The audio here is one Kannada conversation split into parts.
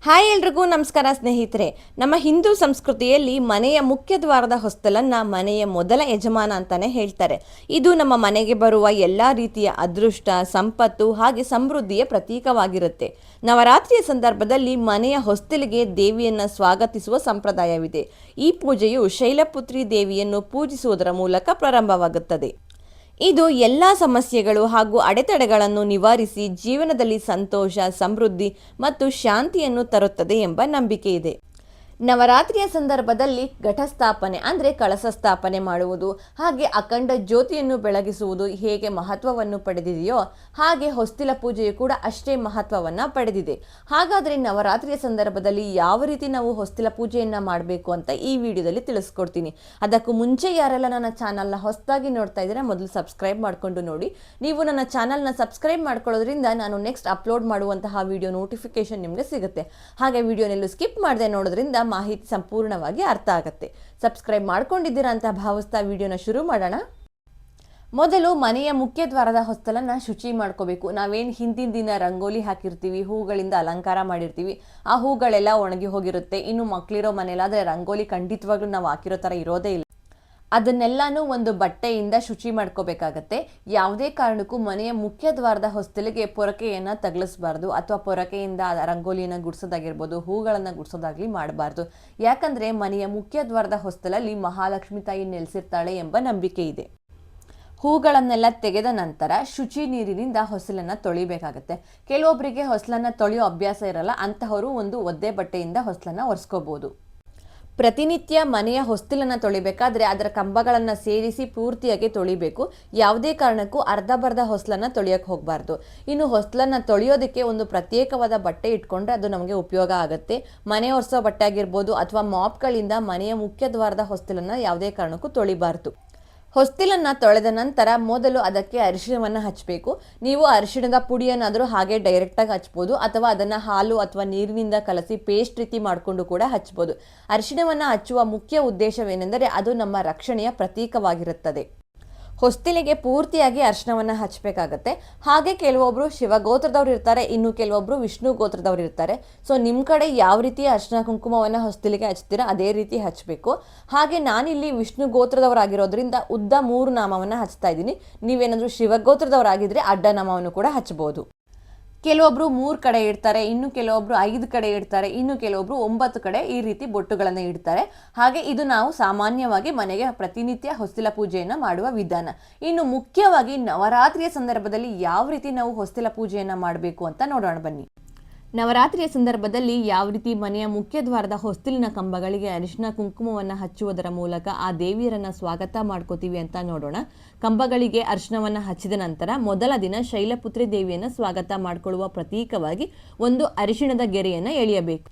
ಹಾಯ್ ಎಲ್ರಿಗೂ ನಮಸ್ಕಾರ ಸ್ನೇಹಿತರೆ. ನಮ್ಮ ಹಿಂದೂ ಸಂಸ್ಕೃತಿಯಲ್ಲಿ ಮನೆಯ ಮುಖ್ಯ ದ್ವಾರದ ಹೊಸ್ತಲನ್ನು ಮನೆಯ ಮೊದಲ ಯಜಮಾನ ಅಂತಾನೆ ಹೇಳ್ತಾರೆ. ಇದು ನಮ್ಮ ಮನೆಗೆ ಬರುವ ಎಲ್ಲ ರೀತಿಯ ಅದೃಷ್ಟ, ಸಂಪತ್ತು ಹಾಗೆ ಸಮೃದ್ಧಿಯ ಪ್ರತೀಕವಾಗಿರುತ್ತೆ. ನವರಾತ್ರಿಯ ಸಂದರ್ಭದಲ್ಲಿ ಮನೆಯ ಹೊಸ್ತಲಿಗೆ ದೇವಿಯನ್ನು ಸ್ವಾಗತಿಸುವ ಸಂಪ್ರದಾಯವಿದೆ. ಈ ಪೂಜೆಯು ಶೈಲಪುತ್ರಿ ದೇವಿಯನ್ನು ಪೂಜಿಸುವುದರ ಮೂಲಕ ಪ್ರಾರಂಭವಾಗುತ್ತದೆ. ಇದು ಎಲ್ಲ ಸಮಸ್ಯೆಗಳು ಹಾಗೂ ಅಡೆತಡೆಗಳನ್ನು ನಿವಾರಿಸಿ ಜೀವನದಲ್ಲಿ ಸಂತೋಷ, ಸಮೃದ್ಧಿ ಮತ್ತು ಶಾಂತಿಯನ್ನು ತರುತ್ತದೆ ಎಂಬ ನಂಬಿಕೆ ಇದೆ. ನವರಾತ್ರಿಯ ಸಂದರ್ಭದಲ್ಲಿ ಘಟಸ್ಥಾಪನೆ ಅಂದರೆ ಕಳಸ ಸ್ಥಾಪನೆ ಮಾಡುವುದು ಹಾಗೆ ಅಖಂಡ ಜ್ಯೋತಿಯನ್ನು ಬೆಳಗಿಸುವುದು ಹೇಗೆ ಮಹತ್ವವನ್ನು ಪಡೆದಿದೆಯೋ ಹಾಗೆ ಹೊಸ್ತಿಲ ಪೂಜೆಯು ಕೂಡ ಅಷ್ಟೇ ಮಹತ್ವವನ್ನು ಪಡೆದಿದೆ. ಹಾಗಾದರೆ ನವರಾತ್ರಿಯ ಸಂದರ್ಭದಲ್ಲಿ ಯಾವ ರೀತಿ ನಾವು ಹೊಸ್ತಿಲ ಪೂಜೆಯನ್ನು ಮಾಡಬೇಕು ಅಂತ ಈ ವಿಡಿಯೋದಲ್ಲಿ ತಿಳಿಸ್ಕೊಡ್ತೀನಿ. ಅದಕ್ಕೂ ಮುಂಚೆ ಯಾರೆಲ್ಲ ನನ್ನ ಚಾನಲ್ನ ಹೊಸದಾಗಿ ನೋಡ್ತಾ ಇದ್ದೀರಾ ಮೊದಲು ಸಬ್ಸ್ಕ್ರೈಬ್ ಮಾಡಿಕೊಂಡು ನೋಡಿ. ನೀವು ನನ್ನ ಚಾನಲ್ನ ಸಬ್ಸ್ಕ್ರೈಬ್ ಮಾಡ್ಕೊಳ್ಳೋದ್ರಿಂದ ನಾನು ನೆಕ್ಸ್ಟ್ ಅಪ್ಲೋಡ್ ಮಾಡುವಂತಹ ವಿಡಿಯೋ ನೋಟಿಫಿಕೇಶನ್ ನಿಮಗೆ ಸಿಗುತ್ತೆ. ಹಾಗೆ ವಿಡಿಯೋನೆಲ್ಲೂ ಸ್ಕಿಪ್ ಮಾಡದೆ ನೋಡೋದ್ರಿಂದ ಮಾಹಿತಿ ಸಂಪೂರ್ಣವಾಗಿ ಅರ್ಥ ಆಗುತ್ತೆ. ಸಬ್ಸ್ಕ್ರೈಬ್ ಮಾಡ್ಕೊಂಡಿದ್ದೀರಾ ಅಂತ ಭಾವಿಸ್ತಾ ವಿಡಿಯೋನ ಶುರು ಮಾಡೋಣ. ಮೊದಲು ಮನೆಯ ಮುಖ್ಯ ದ್ವಾರದ ಹೊಸ್ತಲನ್ನ ಶುಚಿ ಮಾಡ್ಕೋಬೇಕು. ನಾವೇನು ಹಿಂದಿನ ದಿನ ರಂಗೋಲಿ ಹಾಕಿರ್ತೀವಿ, ಹೂಗಳಿಂದ ಅಲಂಕಾರ ಮಾಡಿರ್ತೀವಿ, ಆ ಹೂಗಳೆಲ್ಲ ಒಣಗಿ ಹೋಗಿರುತ್ತೆ. ಇನ್ನು ಮಕ್ಕಳಿರೋ ಮನೇಲಾದ್ರೆ ರಂಗೋಲಿ ಖಂಡಿತವಾಗ್ಲೂ ನಾವು ಹಾಕಿರೋ ಥರ ಇರೋದೇ ಇಲ್ಲ. ಅದನ್ನೆಲ್ಲಾನು ಒಂದು ಬಟ್ಟೆಯಿಂದ ಶುಚಿ ಮಾಡ್ಕೋಬೇಕಾಗತ್ತೆ. ಯಾವುದೇ ಕಾರಣಕ್ಕೂ ಮನೆಯ ಮುಖ್ಯ ದ್ವಾರದ ಹೊಸ್ತಲಿಗೆ ಪೊರಕೆಯನ್ನು ತಗಲಿಸಬಾರ್ದು ಅಥವಾ ಪೊರಕೆಯಿಂದ ರಂಗೋಲಿಯನ್ನು ಗುಡಿಸೋದಾಗಿರ್ಬೋದು, ಹೂಗಳನ್ನು ಗುಡಿಸೋದಾಗ್ಲಿ ಮಾಡಬಾರ್ದು. ಯಾಕಂದರೆ ಮನೆಯ ಮುಖ್ಯ ದ್ವಾರದ ಹೊಸ್ತಲಲ್ಲಿ ಮಹಾಲಕ್ಷ್ಮಿ ತಾಯಿ ನೆಲೆಸಿರ್ತಾಳೆ ಎಂಬ ನಂಬಿಕೆ ಇದೆ. ಹೂಗಳನ್ನೆಲ್ಲ ತೆಗೆದ ನಂತರ ಶುಚಿ ನೀರಿನಿಂದ ಹೊಸಲನ್ನು ತೊಳಿಬೇಕಾಗತ್ತೆ. ಕೆಲವೊಬ್ಬರಿಗೆ ಹೊಸಲನ್ನು ತೊಳೆಯೋ ಅಭ್ಯಾಸ ಇರಲ್ಲ, ಅಂತಹವರು ಒಂದು ಒದ್ದೆ ಬಟ್ಟೆಯಿಂದ ಹೊಸಲನ್ನು ಒರೆಸ್ಕೋಬೋದು. ಪ್ರತಿನಿತ್ಯ ಮನೆಯ ಹೊಸ್ತಿಲನ್ನು ತೊಳಿಬೇಕಾದ್ರೆ ಅದರ ಕಂಬಗಳನ್ನು ಸೇರಿಸಿ ಪೂರ್ತಿಯಾಗಿ ತೊಳಿಬೇಕು. ಯಾವುದೇ ಕಾರಣಕ್ಕೂ ಅರ್ಧಬರ್ಧ ಹೊಸ್ಲನ್ನು ತೊಳೆಯೋಕೆ ಹೋಗಬಾರ್ದು. ಇನ್ನು ಹೊಸ್ಲನ್ನು ತೊಳೆಯೋದಕ್ಕೆ ಒಂದು ಪ್ರತ್ಯೇಕವಾದ ಬಟ್ಟೆ ಇಟ್ಕೊಂಡ್ರೆ ಅದು ನಮಗೆ ಉಪಯೋಗ ಆಗುತ್ತೆ. ಮನೆ ಒರೆಸೋ ಬಟ್ಟೆ ಆಗಿರ್ಬೋದು ಅಥವಾ ಮಾಪ್ಗಳಿಂದ ಮನೆಯ ಮುಖ್ಯ ದ್ವಾರದ ಹೊಸ್ತಿಲನ್ನು ಯಾವುದೇ ಕಾರಣಕ್ಕೂ ತೊಳಿಬಾರ್ದು. ಹೊಸ್ತಿಲನ್ನು ತೊಳೆದ ನಂತರ ಮೊದಲು ಅದಕ್ಕೆ ಅರಿಶಿಣವನ್ನು ಹಚ್ಚಬೇಕು. ನೀವು ಅರಿಶಿಣದ ಪುಡಿಯನ್ನಾದರೂ ಹಾಗೆ ಡೈರೆಕ್ಟಾಗಿ ಹಚ್ಬೋದು ಅಥವಾ ಅದನ್ನು ಹಾಲು ಅಥವಾ ನೀರಿನಿಂದ ಕಲಸಿ ಪೇಸ್ಟ್ ರೀತಿ ಮಾಡಿಕೊಂಡು ಕೂಡ ಹಚ್ಬೋದು. ಅರಿಶಿಣವನ್ನು ಹಚ್ಚುವ ಮುಖ್ಯ ಉದ್ದೇಶವೇನೆಂದರೆ ಅದು ನಮ್ಮ ರಕ್ಷಣೆಯ ಪ್ರತೀಕವಾಗಿರುತ್ತದೆ. ಹೊಸ್ತಿಲಿಗೆ ಪೂರ್ತಿಯಾಗಿ ಅರಿಶಿಣವನ್ನು ಹಚ್ಚಬೇಕಾಗತ್ತೆ. ಹಾಗೆ ಕೆಲವೊಬ್ಬರು ಶಿವಗೋತ್ರದವ್ರು ಇರ್ತಾರೆ, ಇನ್ನು ಕೆಲವೊಬ್ಬರು ವಿಷ್ಣು ಗೋತ್ರದವ್ರು ಇರ್ತಾರೆ. ಸೊ ನಿಮ್ಮ ಕಡೆ ಯಾವ ರೀತಿ ಅರಿಶಿಣ ಕುಂಕುಮವನ್ನು ಹೊಸ್ತಿಲಿಗೆ ಹಚ್ತೀರಾ ಅದೇ ರೀತಿ ಹಚ್ಚಬೇಕು. ಹಾಗೆ ನಾನಿಲ್ಲಿ ವಿಷ್ಣು ಗೋತ್ರದವರಾಗಿರೋದ್ರಿಂದ ಉದ್ದ 3 ನಾಮವನ್ನು ಹಚ್ತಾ ಇದ್ದೀನಿ. ನೀವೇನಾದರೂ ಶಿವಗೋತ್ರದವರಾಗಿದ್ದರೆ ಅಡ್ಡ ನಾಮವನ್ನು ಕೂಡ ಹಚ್ಬೋದು. ಕೆಲವೊಬ್ರು 3 ಕಡೆ ಇಡ್ತಾರೆ, ಇನ್ನು ಕೆಲವೊಬ್ರು 5 ಕಡೆ ಇಡ್ತಾರೆ, ಇನ್ನು ಕೆಲವೊಬ್ರು 9 ಕಡೆ ಈ ರೀತಿ ಬೊಟ್ಟುಗಳನ್ನು ಇಡ್ತಾರೆ. ಹಾಗೆ ಇದು ನಾವು ಸಾಮಾನ್ಯವಾಗಿ ಮನೆಗೆ ಪ್ರತಿನಿತ್ಯ ಹೊಸ್ತಿಲ ಪೂಜೆಯನ್ನು ಮಾಡುವ ವಿಧಾನ. ಇನ್ನು ಮುಖ್ಯವಾಗಿ ನವರಾತ್ರಿಯ ಸಂದರ್ಭದಲ್ಲಿ ಯಾವ ರೀತಿ ನಾವು ಹೊಸ್ತಿಲ ಪೂಜೆಯನ್ನು ಮಾಡಬೇಕು ಅಂತ ನೋಡೋಣ ಬನ್ನಿ. ನವರಾತ್ರಿಯ ಸಂದರ್ಭದಲ್ಲಿ ಯಾವ ರೀತಿ ಮನೆಯ ಮುಖ್ಯ ದ್ವಾರದ ಹೊಸ್ತಿಲಿನ ಕಂಬಗಳಿಗೆ ಅರಿಶಿನ ಕುಂಕುಮವನ್ನು ಹಚ್ಚುವುದರ ಮೂಲಕ ಆ ದೇವಿಯರನ್ನು ಸ್ವಾಗತ ಮಾಡ್ಕೋತೀವಿ ಅಂತ ನೋಡೋಣ. ಕಂಬಗಳಿಗೆ ಅರಿಶಿನವನ್ನು ಹಚ್ಚಿದ ನಂತರ ಮೊದಲ ದಿನ ಶೈಲಪುತ್ರಿ ದೇವಿಯನ್ನು ಸ್ವಾಗತ ಮಾಡಿಕೊಳ್ಳುವ ಪ್ರತೀಕವಾಗಿ ಒಂದು ಅರಿಶಿಣದ ಗೆರೆಯನ್ನು ಎಳೆಯಬೇಕು.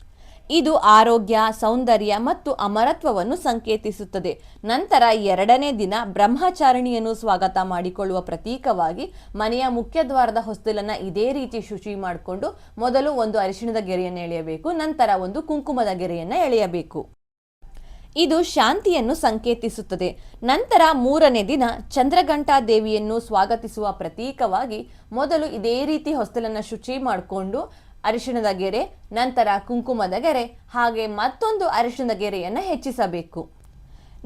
ಇದು ಆರೋಗ್ಯ, ಸೌಂದರ್ಯ ಮತ್ತು ಅಮರತ್ವವನ್ನು ಸಂಕೇತಿಸುತ್ತದೆ. ನಂತರ 2ನೇ ದಿನ ಬ್ರಹ್ಮಚಾರಿಣಿಯನ್ನು ಸ್ವಾಗತ ಮಾಡಿಕೊಳ್ಳುವ ಪ್ರತೀಕವಾಗಿ ಮನೆಯ ಮುಖ್ಯ ದ್ವಾರದ ಹೊಸ್ತಿಲನ್ನು ಇದೇ ರೀತಿ ಶುಚಿ ಮಾಡಿಕೊಂಡು ಮೊದಲು ಒಂದು ಅರಿಶಿಣದ ಗೆರೆಯನ್ನು ಎಳೆಯಬೇಕು, ನಂತರ ಒಂದು ಕುಂಕುಮದ ಗೆರೆಯನ್ನು ಎಳೆಯಬೇಕು. ಇದು ಶಾಂತಿಯನ್ನು ಸಂಕೇತಿಸುತ್ತದೆ. ನಂತರ 3ನೇ ದಿನ ಚಂದ್ರಘಂಟಾ ದೇವಿಯನ್ನು ಸ್ವಾಗತಿಸುವ ಪ್ರತೀಕವಾಗಿ ಮೊದಲು ಇದೇ ರೀತಿ ಹೊಸ್ತಿಲನ್ನು ಶುಚಿ ಮಾಡಿಕೊಂಡು ಅರಿಶಿಣದ ಗೆರೆ, ನಂತರ ಕುಂಕುಮದ ಗೆರೆ, ಹಾಗೆ ಮತ್ತೊಂದು ಅರಿಶಿಣದ ಗೆರೆಯನ್ನು ಹೆಚ್ಚಿಸಬೇಕು.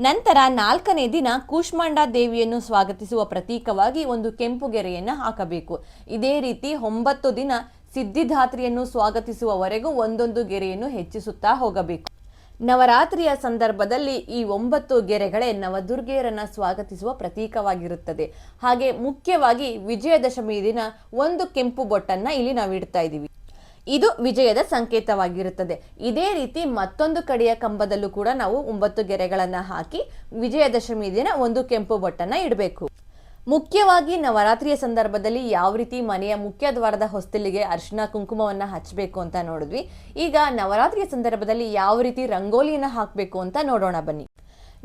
ನಂತರ 4ನೇ ದಿನ ಕೂಷ್ಮಾಂಡ ದೇವಿಯನ್ನು ಸ್ವಾಗತಿಸುವ ಪ್ರತೀಕವಾಗಿ ಒಂದು ಕೆಂಪು ಗೆರೆಯನ್ನು ಹಾಕಬೇಕು. ಇದೇ ರೀತಿ 9 ದಿನ ಸಿದ್ಧಿದಾತ್ರಿಯನ್ನು ಸ್ವಾಗತಿಸುವವರೆಗೂ ಒಂದೊಂದು ಗೆರೆಯನ್ನು ಹೆಚ್ಚಿಸುತ್ತಾ ಹೋಗಬೇಕು. ನವರಾತ್ರಿಯ ಸಂದರ್ಭದಲ್ಲಿ ಈ 9 ಗೆರೆಗಳೇ ನವದುರ್ಗೆಯರನ್ನು ಸ್ವಾಗತಿಸುವ ಪ್ರತೀಕವಾಗಿರುತ್ತದೆ. ಹಾಗೆ ಮುಖ್ಯವಾಗಿ ವಿಜಯದಶಮಿ ದಿನ ಒಂದು ಕೆಂಪು ಬೊಟ್ಟನ್ನು ಇಲ್ಲಿ ನಾವು ಇಡ್ತಾ ಇದ್ದೀವಿ. ಇದು ವಿಜಯದ ಸಂಕೇತವಾಗಿರುತ್ತದೆ. ಇದೇ ರೀತಿ ಮತ್ತೊಂದು ಕಡೆಯ ಕಂಬದಲ್ಲೂ ಕೂಡ ನಾವು 9 ಗೆರೆಗಳನ್ನು ಹಾಕಿ ವಿಜಯದಶಮಿ ದಿನ ಒಂದು ಕೆಂಪು ಬೊಟ್ಟನ್ನು ಇಡಬೇಕು. ಮುಖ್ಯವಾಗಿ ನವರಾತ್ರಿಯ ಸಂದರ್ಭದಲ್ಲಿ ಯಾವ ರೀತಿ ಮನೆಯ ಮುಖ್ಯ ದ್ವಾರದ ಹೊಸ್ತಿಲಿಗೆ ಅರಿಶಿನ ಕುಂಕುಮವನ್ನು ಹಚ್ಚಬೇಕು ಅಂತ ನೋಡಿದ್ವಿ. ಈಗ ನವರಾತ್ರಿಯ ಸಂದರ್ಭದಲ್ಲಿ ಯಾವ ರೀತಿ ರಂಗೋಲಿಯನ್ನು ಹಾಕಬೇಕು ಅಂತ ನೋಡೋಣ ಬನ್ನಿ.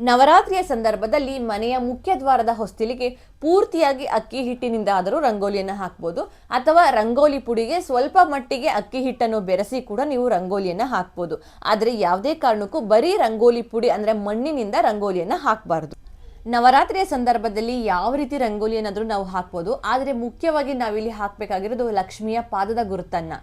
ನವರಾತ್ರಿಯ ಸಂದರ್ಭದಲ್ಲಿ ಮನೆಯ ಮುಖ್ಯ ದ್ವಾರದ ಹೊಸ್ತಿಲಿಗೆ ಪೂರ್ತಿಯಾಗಿ ಅಕ್ಕಿ ಹಿಟ್ಟಿನಿಂದ ಆದರೂ ರಂಗೋಲಿಯನ್ನು ಹಾಕ್ಬೋದು ಅಥವಾ ರಂಗೋಲಿ ಪುಡಿಗೆ ಸ್ವಲ್ಪ ಮಟ್ಟಿಗೆ ಅಕ್ಕಿ ಹಿಟ್ಟನ್ನು ಬೆರೆಸಿ ಕೂಡ ನೀವು ರಂಗೋಲಿಯನ್ನು ಹಾಕ್ಬೋದು. ಆದರೆ ಯಾವುದೇ ಕಾರಣಕ್ಕೂ ಬರೀ ರಂಗೋಲಿ ಪುಡಿ ಅಂದರೆ ಮಣ್ಣಿನಿಂದ ರಂಗೋಲಿಯನ್ನು ಹಾಕಬಾರ್ದು. ನವರಾತ್ರಿಯ ಸಂದರ್ಭದಲ್ಲಿ ಯಾವ ರೀತಿ ರಂಗೋಲಿಯನ್ನಾದರೂ ನಾವು ಹಾಕ್ಬೋದು, ಆದರೆ ಮುಖ್ಯವಾಗಿ ನಾವಿಲ್ಲಿ ಹಾಕಬೇಕಾಗಿರೋದು ಲಕ್ಷ್ಮಿಯ ಪಾದದ ಗುರುತನ್ನು.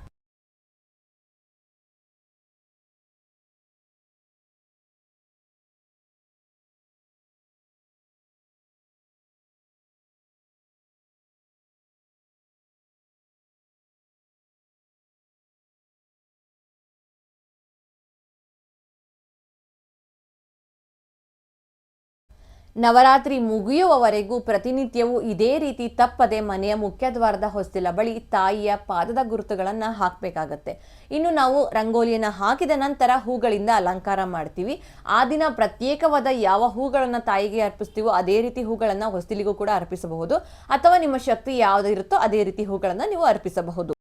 ನವರಾತ್ರಿ ಮುಗಿಯುವವರೆಗೂ ಪ್ರತಿನಿತ್ಯವೂ ಇದೇ ರೀತಿ ತಪ್ಪದೆ ಮನೆಯ ಮುಖ್ಯ ದ್ವಾರದ ಹೊಸ್ತಿಲ ಬಳಿ ತಾಯಿಯ ಪಾದದ ಗುರುತುಗಳನ್ನು ಹಾಕಬೇಕಾಗತ್ತೆ. ಇನ್ನು ನಾವು ರಂಗೋಲಿಯನ್ನು ಹಾಕಿದ ನಂತರ ಹೂಗಳಿಂದ ಅಲಂಕಾರ ಮಾಡ್ತೀವಿ. ಆ ದಿನ ಪ್ರತ್ಯೇಕವಾದ ಯಾವ ಹೂಗಳನ್ನು ತಾಯಿಗೆ ಅರ್ಪಿಸ್ತೀವೋ ಅದೇ ರೀತಿ ಹೂಗಳನ್ನು ಹೊಸ್ತಿಲಿಗೂ ಕೂಡ ಅರ್ಪಿಸಬಹುದು, ಅಥವಾ ನಿಮ್ಮ ಶಕ್ತಿ ಯಾವುದಿರುತ್ತೋ ಅದೇ ರೀತಿ ಹೂಗಳನ್ನು ನೀವು ಅರ್ಪಿಸಬಹುದು.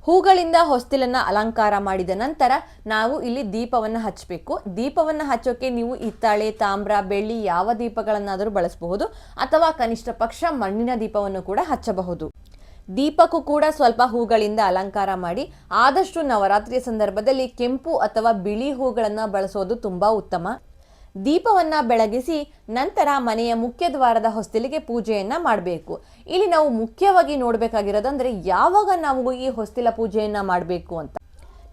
ಹೂಗಳಿಂದ ಹೊಸ್ತಿಲನ್ನ ಅಲಂಕಾರ ಮಾಡಿದ ನಂತರ ನಾವು ಇಲ್ಲಿ ದೀಪವನ್ನು ಹಚ್ಚಬೇಕು. ದೀಪವನ್ನು ಹಚ್ಚೋಕೆ ನೀವು ಹಿತ್ತಾಳೆ, ತಾಮ್ರ, ಬೆಳ್ಳಿ ಯಾವ ದೀಪಗಳನ್ನಾದರೂ ಬಳಸಬಹುದು, ಅಥವಾ ಕನಿಷ್ಠ ಪಕ್ಷ ಮಣ್ಣಿನ ದೀಪವನ್ನು ಕೂಡ ಹಚ್ಚಬಹುದು. ದೀಪಕ್ಕೂ ಕೂಡ ಸ್ವಲ್ಪ ಹೂಗಳಿಂದ ಅಲಂಕಾರ ಮಾಡಿ. ಆದಷ್ಟು ನವರಾತ್ರಿಯ ಸಂದರ್ಭದಲ್ಲಿ ಕೆಂಪು ಅಥವಾ ಬಿಳಿ ಹೂಗಳನ್ನು ಬಳಸೋದು ತುಂಬಾ ಉತ್ತಮ. ದೀಪವನ್ನ ಬೆಳಗಿಸಿ ನಂತರ ಮನೆಯ ಮುಖ್ಯ ದ್ವಾರದ ಹೊಸ್ತಿಲಿಗೆ ಪೂಜೆಯನ್ನ ಮಾಡಬೇಕು. ಇಲ್ಲಿ ನಾವು ಮುಖ್ಯವಾಗಿ ನೋಡಬೇಕಾಗಿರೋದಂದ್ರೆ ಯಾವಾಗ ನಾವು ಈ ಹೊಸ್ತಿಲ ಪೂಜೆಯನ್ನ ಮಾಡಬೇಕು ಅಂತ.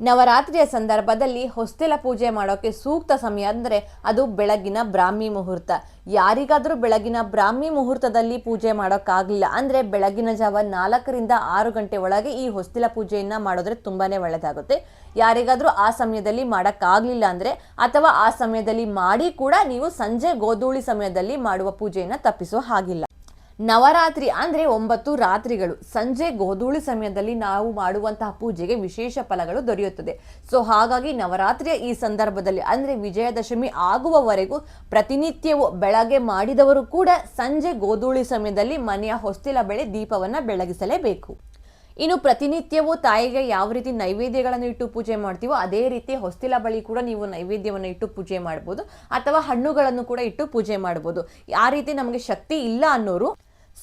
ನವರಾತ್ರಿಯ ಸಂದರ್ಭದಲ್ಲಿ ಹೊಸ್ತಿಲ ಪೂಜೆ ಮಾಡೋಕೆ ಸೂಕ್ತ ಸಮಯ ಅಂದರೆ ಅದು ಬೆಳಗಿನ ಬ್ರಾಹ್ಮಿ ಮುಹೂರ್ತ. ಯಾರಿಗಾದರೂ ಬೆಳಗಿನ ಬ್ರಾಹ್ಮಿ ಮುಹೂರ್ತದಲ್ಲಿ ಪೂಜೆ ಮಾಡೋಕ್ಕಾಗಲಿಲ್ಲ ಅಂದರೆ ಬೆಳಗಿನ ಜಾವ 4ರಿಂದ 6 ಗಂಟೆ ಒಳಗೆ ಈ ಹೊಸ್ತಿಲ ಪೂಜೆಯನ್ನು ಮಾಡಿದ್ರೆ ತುಂಬಾ ಒಳ್ಳೆಯದಾಗುತ್ತೆ. ಯಾರಿಗಾದರೂ ಆ ಸಮಯದಲ್ಲಿ ಮಾಡೋಕ್ಕಾಗಲಿಲ್ಲ ಅಂದರೆ, ಅಥವಾ ಆ ಸಮಯದಲ್ಲಿ ಮಾಡಿ ಕೂಡ ನೀವು ಸಂಜೆ ಗೋಧೂಳಿ ಸಮಯದಲ್ಲಿ ಮಾಡುವ ಪೂಜೆಯನ್ನು ತಪ್ಪಿಸೋ ಹಾಗಿಲ್ಲ. ನವರಾತ್ರಿ ಅಂದರೆ 9 ರಾತ್ರಿಗಳು. ಸಂಜೆ ಗೋಧೂಳಿ ಸಮಯದಲ್ಲಿ ನಾವು ಮಾಡುವಂತಹ ಪೂಜೆಗೆ ವಿಶೇಷ ಫಲಗಳು ದೊರೆಯುತ್ತದೆ. ಸೊ ಹಾಗಾಗಿ ನವರಾತ್ರಿಯ ಈ ಸಂದರ್ಭದಲ್ಲಿ ಅಂದರೆ ವಿಜಯದಶಮಿ ಆಗುವವರೆಗೂ ಪ್ರತಿನಿತ್ಯವೂ ಬೆಳಗ್ಗೆ ಮಾಡಿದವರು ಕೂಡ ಸಂಜೆ ಗೋಧೂಳಿ ಸಮಯದಲ್ಲಿ ಮನೆಯ ಹೊಸ್ತಿಲ ಬಳಿ ದೀಪವನ್ನು ಬೆಳಗಿಸಲೇಬೇಕು. ಇನ್ನು ಪ್ರತಿನಿತ್ಯವೂ ತಾಯಿಗೆ ಯಾವ ರೀತಿ ನೈವೇದ್ಯಗಳನ್ನು ಇಟ್ಟು ಪೂಜೆ ಮಾಡ್ತೀವೋ ಅದೇ ರೀತಿ ಹೊಸ್ತಿಲ ಬಳಿ ಕೂಡ ನೀವು ನೈವೇದ್ಯವನ್ನು ಇಟ್ಟು ಪೂಜೆ ಮಾಡ್ಬೋದು, ಅಥವಾ ಹಣ್ಣುಗಳನ್ನು ಕೂಡ ಇಟ್ಟು ಪೂಜೆ ಮಾಡ್ಬೋದು. ಆ ರೀತಿ ನಮಗೆ ಶಕ್ತಿ ಇಲ್ಲ ಅನ್ನೋರು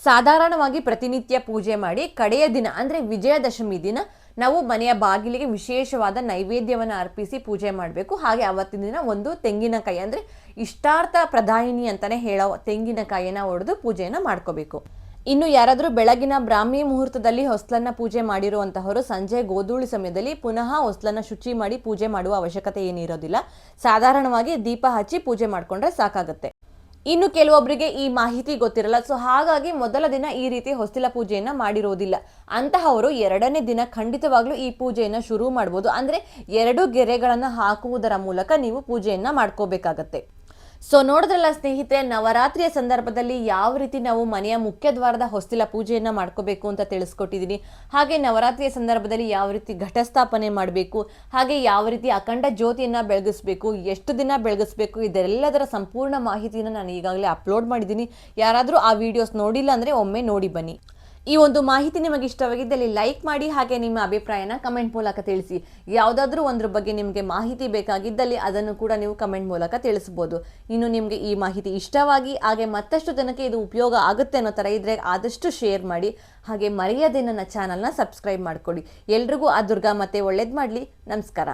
ಸಾಧಾರಣವಾಗಿ ಪ್ರತಿನಿತ್ಯ ಪೂಜೆ ಮಾಡಿ ಕಡೆಯ ದಿನ ಅಂದರೆ ವಿಜಯದಶಮಿ ದಿನ ನಾವು ಮನೆಯ ಬಾಗಿಲಿಗೆ ವಿಶೇಷವಾದ ನೈವೇದ್ಯವನ್ನು ಅರ್ಪಿಸಿ ಪೂಜೆ ಮಾಡಬೇಕು. ಹಾಗೆ ಅವತ್ತಿನ ದಿನ ಒಂದು ತೆಂಗಿನಕಾಯಿ ಅಂದರೆ ಇಷ್ಟಾರ್ಥ ಪ್ರದಾಯಿನಿ ಅಂತಾನೆ ಹೇಳೋ ತೆಂಗಿನಕಾಯಿಯನ್ನು ಒಡೆದು ಪೂಜೆಯನ್ನು ಮಾಡ್ಕೋಬೇಕು. ಇನ್ನು ಯಾರಾದರೂ ಬೆಳಗಿನ ಬ್ರಾಹ್ಮಿ ಮುಹೂರ್ತದಲ್ಲಿ ಹೊಸ್ಲನ್ನ ಪೂಜೆ ಮಾಡಿರುವಂತಹವರು ಸಂಜೆ ಗೋಧೂಳಿ ಸಮಯದಲ್ಲಿ ಪುನಃ ಹೊಸ್ಲನ್ನ ಶುಚಿ ಮಾಡಿ ಪೂಜೆ ಮಾಡುವ ಅವಶ್ಯಕತೆ ಏನಿರೋದಿಲ್ಲ. ಸಾಧಾರಣವಾಗಿ ದೀಪ ಹಚ್ಚಿ ಪೂಜೆ ಮಾಡಿಕೊಂಡ್ರೆ ಸಾಕಾಗುತ್ತೆ. ಇನ್ನು ಕೆಲವೊಬ್ಬರಿಗೆ ಈ ಮಾಹಿತಿ ಗೊತ್ತಿರಲ್ಲ. ಸೊ ಹಾಗಾಗಿ ಮೊದಲ ದಿನ ಈ ರೀತಿ ಹೊಸ್ತಿಲ ಪೂಜೆಯನ್ನ ಮಾಡಿರೋದಿಲ್ಲ. ಅಂತಹವರು 2ನೇ ದಿನ ಖಂಡಿತವಾಗ್ಲೂ ಈ ಪೂಜೆಯನ್ನ ಶುರು ಮಾಡ್ಬೋದು. ಅಂದ್ರೆ 2 ಗೆರೆಗಳನ್ನು ಹಾಕುವುದರ ಮೂಲಕ ನೀವು ಪೂಜೆಯನ್ನ ಮಾಡ್ಕೋಬೇಕಾಗತ್ತೆ. ಸೊ ನೋಡಿದ್ರಲ್ಲ ಸ್ನೇಹಿತರೆ, ನವರಾತ್ರಿಯ ಸಂದರ್ಭದಲ್ಲಿ ಯಾವ ರೀತಿ ನಾವು ಮನೆಯ ಮುಖ್ಯ ದ್ವಾರದ ಹೊಸ್ತಿಲ ಪೂಜೆಯನ್ನ ಮಾಡ್ಕೋಬೇಕು ಅಂತ ತಿಳಿಸ್ಕೊಟ್ಟಿದ್ದೀನಿ. ಹಾಗೆ ನವರಾತ್ರಿಯ ಸಂದರ್ಭದಲ್ಲಿ ಯಾವ ರೀತಿ ಘಟಸ್ಥಾಪನೆ ಮಾಡಬೇಕು, ಹಾಗೆ ಯಾವ ರೀತಿ ಅಖಂಡ ಜ್ಯೋತಿಯನ್ನ ಬೆಳಗಿಸ್ಬೇಕು, ಎಷ್ಟು ದಿನ ಬೆಳಗಿಸ್ಬೇಕು, ಇದೆಲ್ಲದರ ಸಂಪೂರ್ಣ ಮಾಹಿತಿಯನ್ನು ನಾನು ಈಗಾಗಲೇ ಅಪ್ಲೋಡ್ ಮಾಡಿದ್ದೀನಿ. ಯಾರಾದರೂ ಆ ವಿಡಿಯೋಸ್ ನೋಡಿಲ್ಲ ಅಂದರೆ ಒಮ್ಮೆ ನೋಡಿ ಬನ್ನಿ. ಈ ಒಂದು ಮಾಹಿತಿ ನಿಮಗೆ ಇಷ್ಟವಾಗಿದ್ದಲ್ಲಿ ಲೈಕ್ ಮಾಡಿ, ಹಾಗೆ ನಿಮ್ಮ ಅಭಿಪ್ರಾಯನ ಕಮೆಂಟ್ ಮೂಲಕ ತಿಳಿಸಿ. ಯಾವುದಾದ್ರೂ ಒಂದ್ರ ಬಗ್ಗೆ ನಿಮಗೆ ಮಾಹಿತಿ ಬೇಕಾಗಿದ್ದಲ್ಲಿ ಅದನ್ನು ಕೂಡ ನೀವು ಕಮೆಂಟ್ ಮೂಲಕ ತಿಳಿಸಬಹುದು. ಇನ್ನು ನಿಮಗೆ ಈ ಮಾಹಿತಿ ಇಷ್ಟವಾಗಿ ಹಾಗೆ ಮತ್ತಷ್ಟು ಜನಕ್ಕೆ ಇದು ಉಪಯೋಗ ಆಗುತ್ತೆ ಅನ್ನೋ ಥರ ಇದ್ರೆ ಆದಷ್ಟು ಶೇರ್ ಮಾಡಿ. ಹಾಗೆ ಮರೆಯದೆ ನನ್ನ ಚಾನಲ್ನ ಸಬ್ಸ್ಕ್ರೈಬ್ ಮಾಡ್ಕೊಳ್ಳಿ. ಎಲ್ರಿಗೂ ಆ ದುರ್ಗಾ ಮತ್ತೆ ಒಳ್ಳೇದು ಮಾಡಲಿ. ನಮಸ್ಕಾರ.